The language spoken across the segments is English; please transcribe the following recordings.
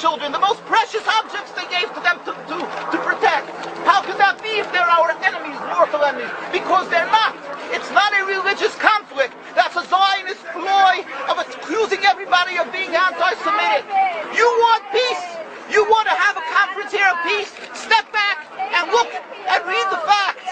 children, the most precious objects they gave to them to protect. How could that be if they're our enemies, mortal enemies? Because they're not. It's not a religious conflict. That's a Zionist ploy of accusing everybody of being anti-Semitic. You want peace? You want to have a conference here of peace? Step back and look and read the facts.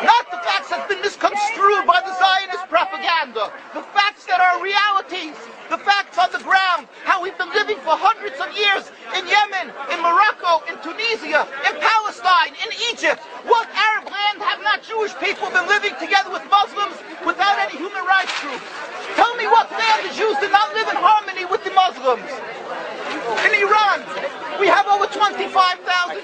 Not the facts that's been misconstrued by the Zionist propaganda. The facts that are realities. The facts on the ground. How we've been living for hundreds of years in Yemen, in Morocco, in Tunisia, in Palestine, in Egypt. What Arab land have not Jewish people been living together with Muslims without any human rights groups? Tell me what land the Jews did not live in harmony with the Muslims. In Iran, we have over 25,000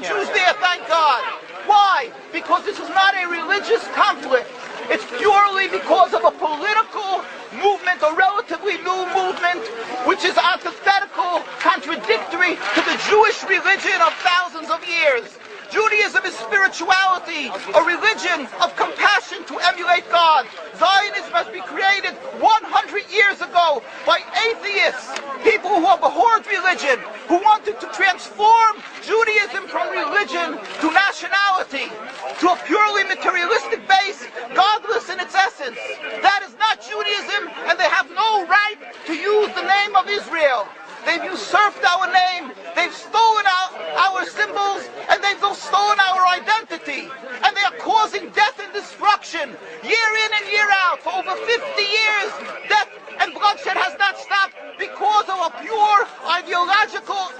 Jews there, thank God. Why? Because this is not a religious conflict. It's purely because of a political movement, a relatively new movement, which is antithetical, contradictory to the Jewish religion of thousands of years. Judaism is spirituality, a religion of compassion to emulate God. Zionism has been created 100 years ago by atheists, people who abhorred religion, who wanted to transform Judaism from religion to nationality, to a purely materialistic base, godless in its essence. That is not Judaism, and they have no right to use the name of Israel. They've usurped our name, they've stolen our symbols, and they've stolen our identity. And they are causing death and destruction, year in and year out. For over 50 years, death and bloodshed has not stopped because of a pure ideological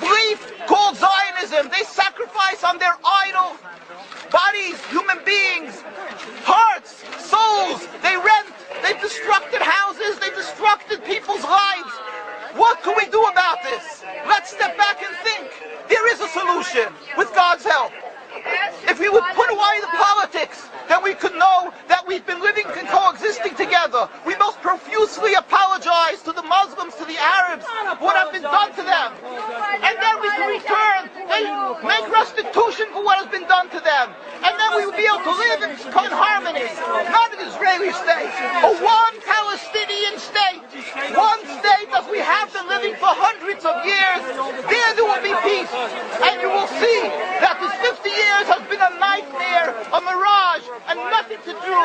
belief called Zionism. They sacrifice on their idol bodies, human beings, hearts, souls. They rent, they've destructed houses, they've destructed people's lives. What can we do about this? Let's step back and think. There is a solution with God's help. If we would put away the politics, then we could know that we've been living and coexisting together. We most profusely apologize to the Muslims, to the Arabs, what has been done to them. And then we can return and make restitution for what has been done to them. And then we will be able to live in harmony. Not an Israeli state, a one Palestinian state. One state as we have been living for hundreds of years. There will be peace. And you will see that this 50 years has been a nightmare, a mirage, and nothing to do.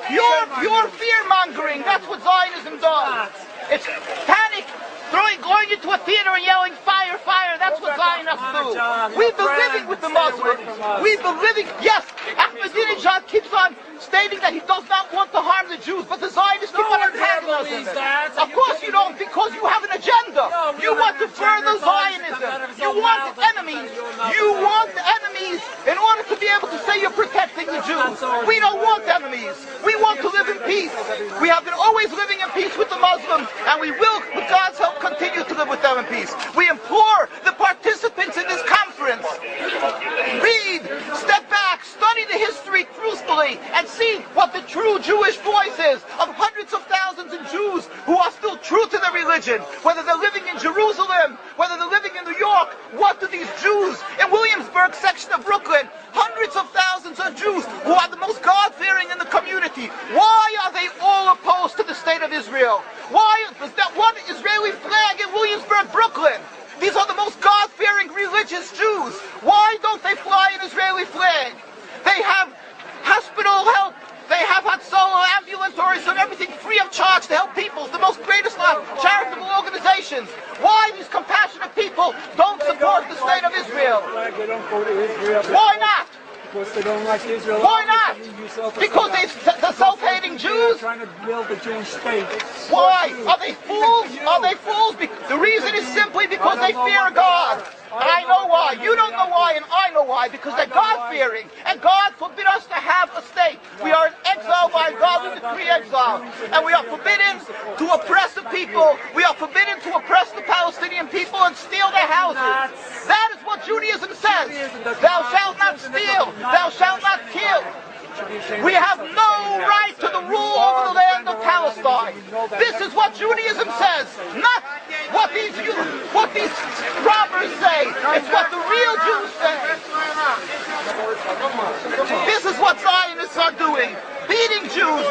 Pure fear-mongering, that's what Zionism does. It's panic, going into a theater and yelling, fire, fire, that's what Zionists do. We've been living with the Muslims. We've been living, yes, Ahmadinejad keeps on stating that he does not want to harm the Jews, but the Zionists keep on antagonizing them. Of course you don't, because you have an agenda. You want to further Zionism. You want enemies. You want enemies in order to be able to say you're protecting the Jews. We don't want enemies. We want to live in peace. We have been always living in peace with the Muslims, and we will, with God's help, continue to live with them in peace. We implore the participants in this conference, read, step back, study the history truthfully, and see what the true Jewish voice is of hundreds of thousands of Jews who are still true to their religion, whether they're living in Jerusalem, whether they're living in New York. What do these Jews in Williamsburg section of Brooklyn, hundreds of thousands of Jews who are the most God-fearing in the community, why are they all opposed to the state of Israel? Why is that one Israeli flag in Williamsburg, Brooklyn? These are the most God-fearing religious Jews. Why don't they fly an Israeli flag? They have hospital help. They have Hatzolah, ambulatories, and everything free of charge to help people. The most greatest charitable organizations. Why these compassionate people don't support the state of Israel? Why not? Because they don't like Israel. Why not? Because they're self-hating Jews? Trying to build the Jewish state. Why? Are they fools? Are they fools? The reason is simply because they fear God. I know why. You don't know why, and I know why. Because they're God-fearing. And God forbid us to have a state. We are in exile by God. We decree exile. And we are forbidden to oppress the people. We are forbidden to oppress the Palestinian people and steal their houses. That is what Judaism says. Thou shalt not steal. Thou shalt not kill. We have no right to the rule over the land of Palestine. This is what Judaism says, not what these robbers say. It's what the real Jews say. This is what Zionists are doing. Beating Jews,